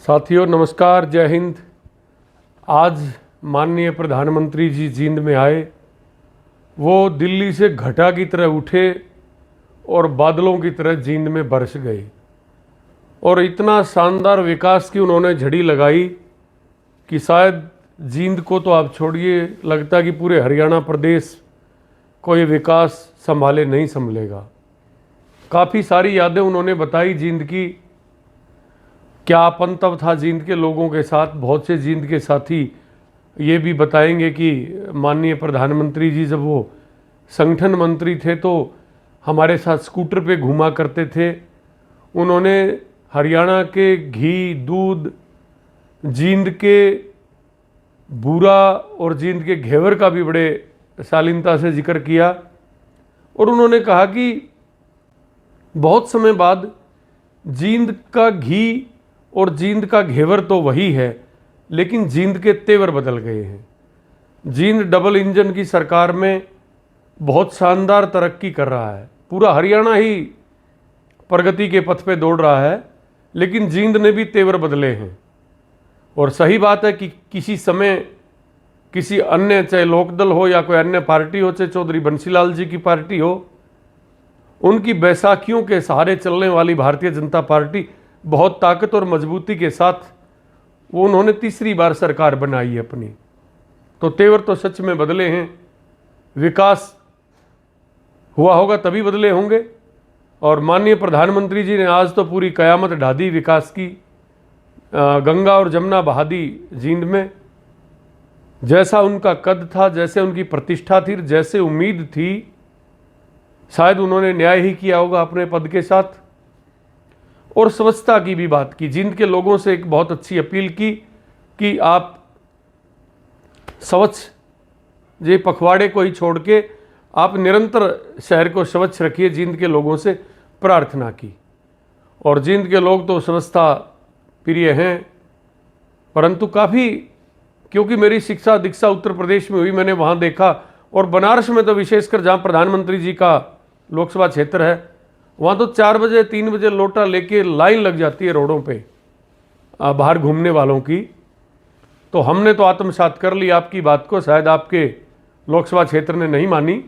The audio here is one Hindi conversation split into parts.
साथियों नमस्कार, जय हिंद। आज माननीय प्रधानमंत्री जी जींद में आए। वो दिल्ली से घटा की तरह उठे और बादलों की तरह जींद में बरस गए और इतना शानदार विकास की उन्होंने झड़ी लगाई कि शायद जींद को तो आप छोड़िए, लगता कि पूरे हरियाणा प्रदेश को ये विकास संभाले नहीं संभलेगा। काफ़ी सारी यादें उन्होंने बताई जींद की। क्या आपन तब था जींद के लोगों के साथ। बहुत से जींद के साथी ये भी बताएंगे कि माननीय प्रधानमंत्री जी जब वो संगठन मंत्री थे तो हमारे साथ स्कूटर पे घूमा करते थे। उन्होंने हरियाणा के घी, दूध, जींद के बूरा और जींद के घेवर का भी बड़े शालीनता से जिक्र किया और उन्होंने कहा कि बहुत समय बाद जींद का घी और जींद का घेवर तो वही है, लेकिन जींद के तेवर बदल गए हैं। जींद डबल इंजन की सरकार में बहुत शानदार तरक्की कर रहा है। पूरा हरियाणा ही प्रगति के पथ पे दौड़ रहा है, लेकिन जींद ने भी तेवर बदले हैं। और सही बात है कि किसी समय किसी अन्य, चाहे लोकदल हो या कोई अन्य पार्टी हो, चाहे चौधरी बंसीलाल जी की पार्टी हो, उनकी बैसाखियों के सहारे चलने वाली भारतीय जनता पार्टी बहुत ताकत और मजबूती के साथ वो उन्होंने तीसरी बार सरकार बनाई है अपनी। तो तेवर तो सच में बदले हैं। विकास हुआ होगा तभी बदले होंगे। और माननीय प्रधानमंत्री जी ने आज तो पूरी कयामत ढा दी विकास की। गंगा और जमुना बहा दी जींद में। जैसा उनका कद था, जैसे उनकी प्रतिष्ठा थी, जैसे उम्मीद थी, शायद उन्होंने न्याय ही किया होगा अपने पद के साथ। और स्वच्छता की भी बात की। जींद के लोगों से एक बहुत अच्छी अपील की कि आप स्वच्छ, ये पखवाड़े को ही छोड़ के आप निरंतर शहर को स्वच्छ रखिए। जींद के लोगों से प्रार्थना की। और जींद के लोग तो स्वच्छता प्रिय हैं, परंतु काफ़ी, क्योंकि मेरी शिक्षा दीक्षा उत्तर प्रदेश में हुई, मैंने वहाँ देखा। और बनारस में तो विशेषकर जहाँ प्रधानमंत्री जी का लोकसभा क्षेत्र है, वहाँ तो 4 बजे 3 बजे लोटा लेके लाइन लग जाती है रोडों पे बाहर घूमने वालों की। तो हमने तो आत्मसात कर ली आपकी बात को, शायद आपके लोकसभा क्षेत्र ने नहीं मानी।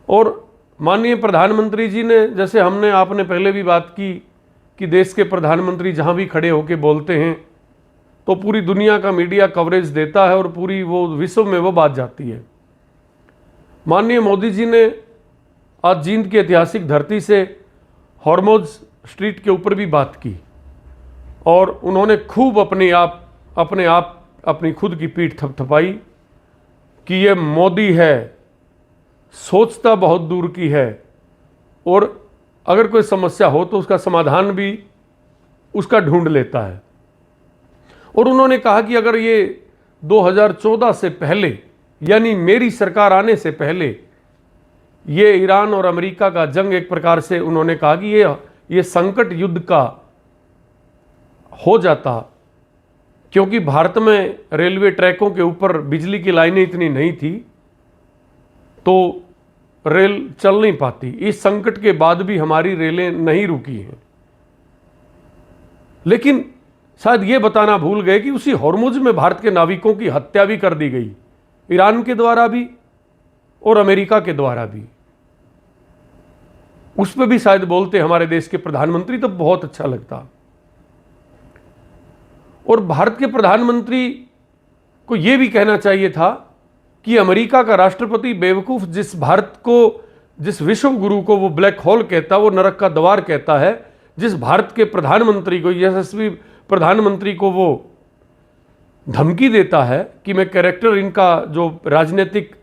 और माननीय प्रधानमंत्री जी ने, जैसे हमने आपने पहले भी बात की कि देश के प्रधानमंत्री जहाँ भी खड़े होकर बोलते हैं तो पूरी दुनिया का मीडिया कवरेज देता है और पूरी वो विश्व में वो बात जाती है। माननीय मोदी जी ने आज जींद की ऐतिहासिक धरती से हॉर्मोज स्ट्रीट के ऊपर भी बात की और उन्होंने खूब अपनी खुद की पीठ थपथपाई कि ये मोदी है, सोचता बहुत दूर की है और अगर कोई समस्या हो तो उसका समाधान भी उसका ढूंढ लेता है। और उन्होंने कहा कि अगर ये 2014 से पहले, यानी मेरी सरकार आने से पहले, ये ईरान और अमेरिका का जंग, एक प्रकार से उन्होंने कहा कि ये संकट युद्ध का हो जाता, क्योंकि भारत में रेलवे ट्रैकों के ऊपर बिजली की लाइनें इतनी नहीं थी तो रेल चल नहीं पाती। इस संकट के बाद भी हमारी रेलें नहीं रुकी हैं। लेकिन शायद ये बताना भूल गए कि उसी हॉर्मुज में भारत के नाविकों की हत्या भी कर दी गई, ईरान के द्वारा भी और अमेरिका के द्वारा भी। उस पर भी शायद बोलते हमारे देश के प्रधानमंत्री तो बहुत अच्छा लगता। और भारत के प्रधानमंत्री को यह भी कहना चाहिए था कि अमेरिका का राष्ट्रपति बेवकूफ जिस विश्व गुरु को वो ब्लैक होल कहता, वो नरक का द्वार कहता है, जिस भारत के प्रधानमंत्री को, यशस्वी प्रधानमंत्री को वो धमकी देता है कि मैं कैरेक्टर, इनका जो राजनीतिक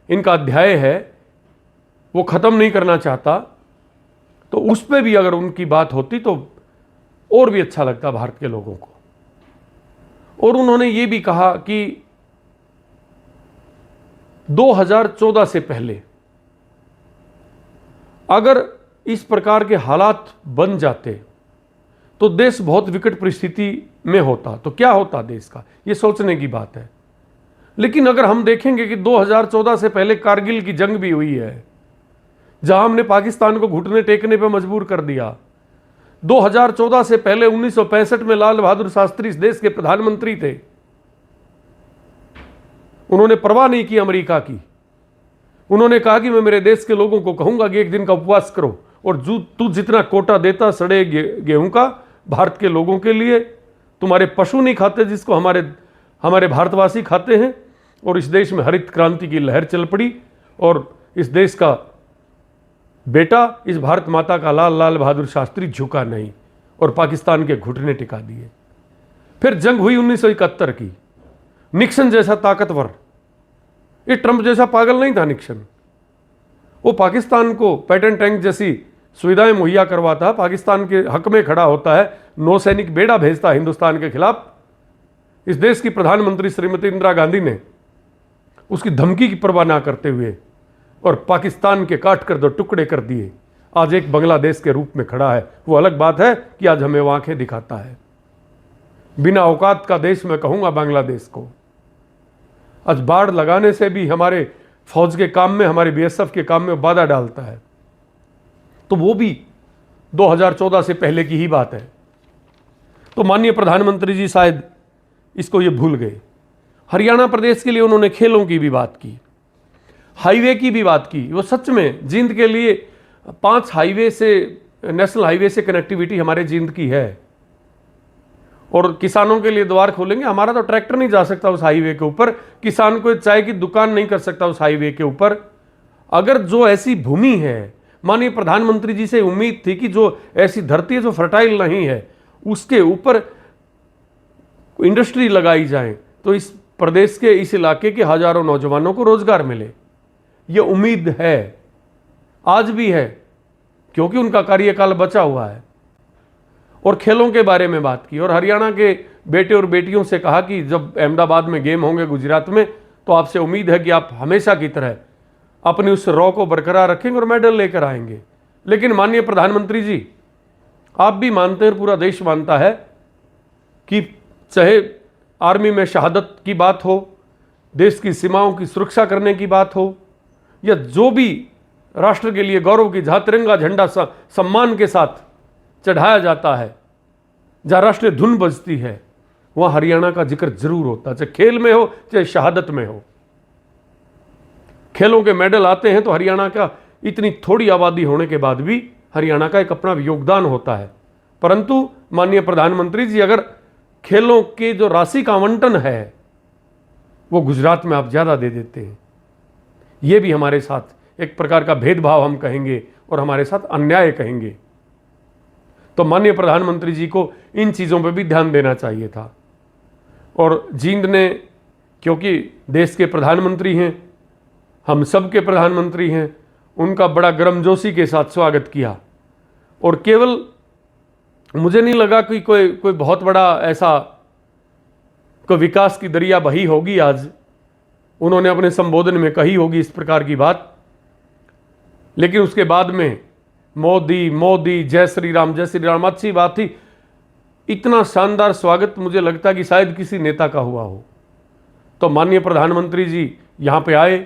इनका अध्याय है वो खत्म नहीं करना चाहता, तो उस पर भी अगर उनकी बात होती तो और भी अच्छा लगता भारत के लोगों को। और उन्होंने ये भी कहा कि 2014 से पहले अगर इस प्रकार के हालात बन जाते तो देश बहुत विकट परिस्थिति में होता। तो क्या होता देश का, ये सोचने की बात है। लेकिन अगर हम देखेंगे कि 2014 से पहले कारगिल की जंग भी हुई है, जहां हमने पाकिस्तान को घुटने टेकने पर मजबूर कर दिया, 2014 से पहले 1965 में लाल बहादुर शास्त्री इस देश के प्रधानमंत्री थे। उन्होंने परवाह नहीं की अमेरिका की। उन्होंने कहा कि मैं मेरे देश के लोगों को कहूंगा कि एक दिन का उपवास करो और तू जितना कोटा देता सड़े गेहूं का भारत के लोगों के लिए, तुम्हारे पशु नहीं खाते जिसको हमारे भारतवासी खाते हैं। और इस देश में हरित क्रांति की लहर चल पड़ी और इस देश का बेटा, इस भारत माता का लाल बहादुर शास्त्री झुका नहीं और पाकिस्तान के घुटने टिका दिए। फिर जंग हुई 1971 की। निक्सन जैसा ताकतवर, ये ट्रंप जैसा पागल नहीं था निक्सन, वो पाकिस्तान को पैटर्न टैंक जैसी सुविधाएं मुहैया करवाता है, पाकिस्तान के हक में खड़ा होता है, नौसैनिक बेड़ा भेजता है हिंदुस्तान के खिलाफ। इस देश की प्रधानमंत्री श्रीमती इंदिरा गांधी ने उसकी धमकी की परवाह ना करते हुए और पाकिस्तान के काट कर दो टुकड़े कर दिए। आज एक बांग्लादेश के रूप में खड़ा है। वो अलग बात है कि आज हमें आंखें दिखाता है। बिना औकात का देश मैं कहूंगा बांग्लादेश को। आज बाढ़ लगाने से भी हमारे फौज के काम में, हमारे बीएसएफ के काम में बाधा डालता है, तो वो भी 2014 से पहले की ही बात है। तो माननीय प्रधानमंत्री जी शायद इसको ये भूल गए। हरियाणा प्रदेश के लिए उन्होंने खेलों की भी बात की, हाईवे की भी बात की। वो सच में जींद के लिए 5 हाईवे से, नेशनल हाईवे से कनेक्टिविटी हमारे जींद की है। और किसानों के लिए द्वार खोलेंगे। हमारा तो ट्रैक्टर नहीं जा सकता उस हाईवे के ऊपर, किसान को चाय की दुकान नहीं कर सकता उस हाईवे के ऊपर। अगर जो ऐसी भूमि है, माननीय प्रधानमंत्री जी से उम्मीद थी कि जो ऐसी धरती है जो फर्टाइल नहीं है उसके ऊपर इंडस्ट्री लगाई जाए तो इस प्रदेश के, इस इलाके के हजारों नौजवानों को रोजगार मिले। ये उम्मीद है, आज भी है, क्योंकि उनका कार्यकाल बचा हुआ है। और खेलों के बारे में बात की और हरियाणा के बेटे और बेटियों से कहा कि जब अहमदाबाद में गेम होंगे गुजरात में, तो आपसे उम्मीद है कि आप हमेशा की तरह अपनी उस रॉ को बरकरार रखेंगे और मेडल लेकर आएंगे। लेकिन माननीय प्रधानमंत्री जी, आप भी मानते हैं, पूरा देश मानता है कि चाहे आर्मी में शहादत की बात हो, देश की सीमाओं की सुरक्षा करने की बात हो, या जो भी राष्ट्र के लिए गौरव की, जहाँ तिरंगा झंडा सम्मान के साथ चढ़ाया जाता है, जहाँ राष्ट्रीय धुन बजती है, वहाँ हरियाणा का जिक्र जरूर होता है, चाहे खेल में हो चाहे शहादत में हो। खेलों के मेडल आते हैं तो हरियाणा का, इतनी थोड़ी आबादी होने के बाद भी हरियाणा का एक अपना योगदान होता है। परंतु माननीय प्रधानमंत्री जी, अगर खेलों के जो राशि का आवंटन है वो गुजरात में आप ज़्यादा दे देते हैं, ये भी हमारे साथ एक प्रकार का भेदभाव हम कहेंगे और हमारे साथ अन्याय कहेंगे। तो माननीय प्रधानमंत्री जी को इन चीज़ों पर भी ध्यान देना चाहिए था। और जींद ने, क्योंकि देश के प्रधानमंत्री हैं, हम सब के प्रधानमंत्री हैं, उनका बड़ा गर्मजोशी के साथ स्वागत किया। और केवल मुझे नहीं लगा कि कोई बहुत बड़ा ऐसा कोई विकास की दरिया बही होगी आज। उन्होंने अपने संबोधन में कही होगी इस प्रकार की बात, लेकिन उसके बाद में मोदी मोदी, जय श्री राम अच्छी बात थी। इतना शानदार स्वागत मुझे लगता है कि शायद किसी नेता का हुआ हो। तो माननीय प्रधानमंत्री जी यहाँ पे आए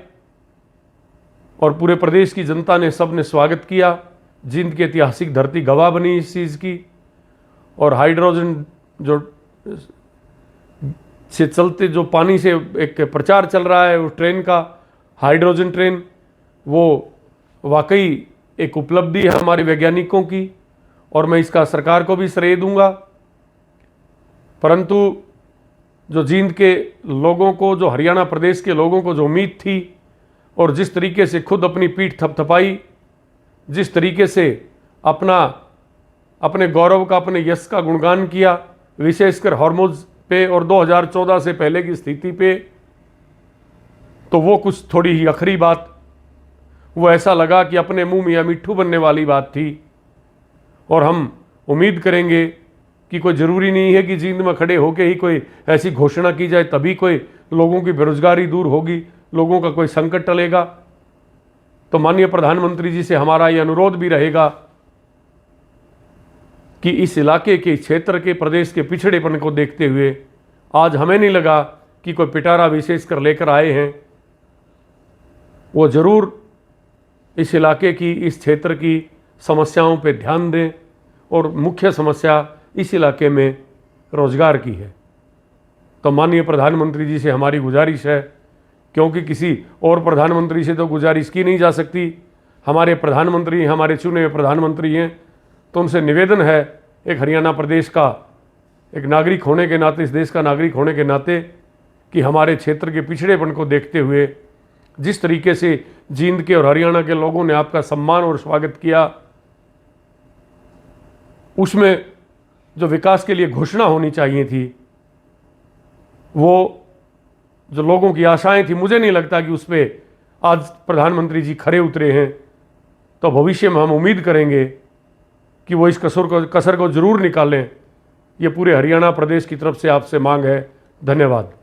और पूरे प्रदेश की जनता ने, सबने स्वागत किया। जींद की ऐतिहासिक धरती गवाह बनी इस चीज़ की। और हाइड्रोजन जो से चलते, जो पानी से एक प्रचार चल रहा है उस ट्रेन का, हाइड्रोजन ट्रेन, वो वाकई एक उपलब्धि है हमारे वैज्ञानिकों की और मैं इसका सरकार को भी श्रेय दूंगा। परंतु जो जींद के लोगों को, जो हरियाणा प्रदेश के लोगों को जो उम्मीद थी और जिस तरीके से खुद अपनी पीठ थपथपाई, जिस तरीके से अपने गौरव का, अपने यश का गुणगान किया, विशेषकर हॉर्मुज पे और 2014 से पहले की स्थिति पे, तो वो कुछ थोड़ी ही अखरी बात, वो ऐसा लगा कि अपने मुंह में या मिट्ठू बनने वाली बात थी। और हम उम्मीद करेंगे कि कोई ज़रूरी नहीं है कि जींद में खड़े होकर ही कोई ऐसी घोषणा की जाए तभी कोई लोगों की बेरोजगारी दूर होगी, लोगों का कोई संकट टलेगा। तो माननीय प्रधानमंत्री जी से हमारा ये अनुरोध भी रहेगा कि इस इलाके के, क्षेत्र के, प्रदेश के पिछड़ेपन को देखते हुए आज हमें नहीं लगा कि कोई पिटारा विशेष कर लेकर आए हैं। वो ज़रूर इस इलाके की, इस क्षेत्र की समस्याओं पे ध्यान दें और मुख्य समस्या इस इलाके में रोजगार की है। तो माननीय प्रधानमंत्री जी से हमारी गुजारिश है, क्योंकि किसी और प्रधानमंत्री से तो गुजारिश की नहीं जा सकती, हमारे प्रधानमंत्री हमारे चुने हुए प्रधानमंत्री हैं, तो उनसे निवेदन है एक हरियाणा प्रदेश का एक नागरिक होने के नाते, इस देश का नागरिक होने के नाते, कि हमारे क्षेत्र के पिछड़ेपन को देखते हुए जिस तरीके से जींद के और हरियाणा के लोगों ने आपका सम्मान और स्वागत किया, उसमें जो विकास के लिए घोषणा होनी चाहिए थी, वो जो लोगों की आशाएं थी, मुझे नहीं लगता कि उस पर आज प्रधानमंत्री जी खरे उतरे हैं। तो भविष्य में हम उम्मीद करेंगे कि वो इस कसर को जरूर निकालें। ये पूरे हरियाणा प्रदेश की तरफ से आपसे मांग है। धन्यवाद।